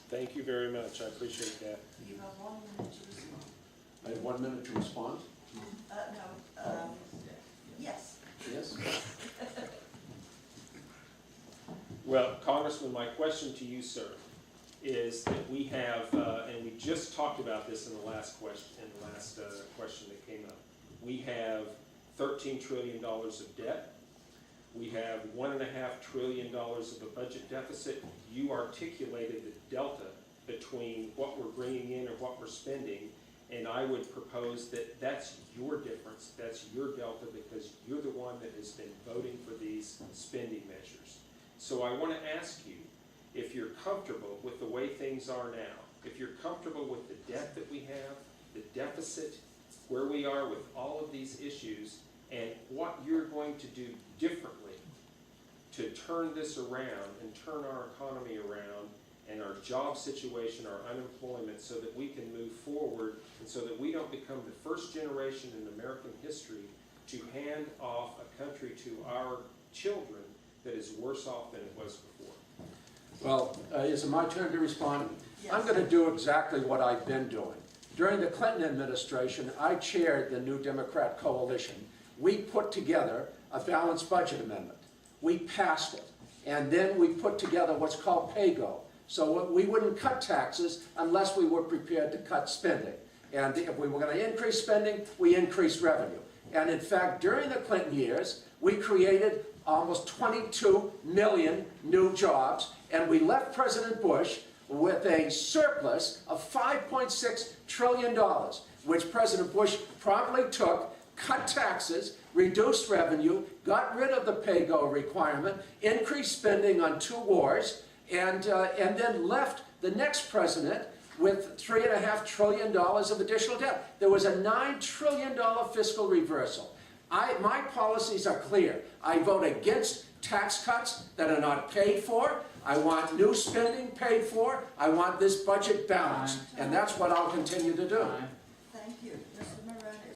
Thank you very much. I appreciate that. You have 1 minute to respond. I have 1 minute to respond. No, yes. Yes? Well, Congressman, my question to you, sir, is that we have, and we just talked about this in the last question, that came up. We have $13 trillion of debt. We have $1.5 trillion of a budget deficit. You articulated the delta between what we're bringing in and what we're spending, and I would propose that that's your difference, that's your delta, because you're the one that has been voting for these spending measures. So I want to ask you, if you're comfortable with the way things are now, if you're comfortable with the debt that we have, the deficit, where we are with all of these issues, and what you're going to do differently to turn this around and turn our economy around and our job situation, our unemployment, so that we can move forward and so that we don't become the first generation in American history to hand off a country to our children that is worse off than it was before. Well, is it my turn to respond? Yes. I'm going to do exactly what I've been doing. During the Clinton administration, I chaired the New Democrat Coalition. We put together a balanced budget amendment. We passed it. And then we put together what's called PAYGO. So we wouldn't cut taxes unless we were prepared to cut spending. And if we were going to increase spending, we increased revenue. And in fact, during the Clinton years, we created almost 22 million new jobs, and we left President Bush with a surplus of $5.6 trillion, which President Bush promptly took, cut taxes, reduced revenue, got rid of the PAYGO requirement, increased spending on 2 wars, and then left the next president with $3.5 trillion of additional debt. There was a $9 trillion fiscal reversal. My policies are clear. I vote against tax cuts that are not paid for. I want new spending paid for. I want this budget balanced. And that's what I'll continue to do. Thank you.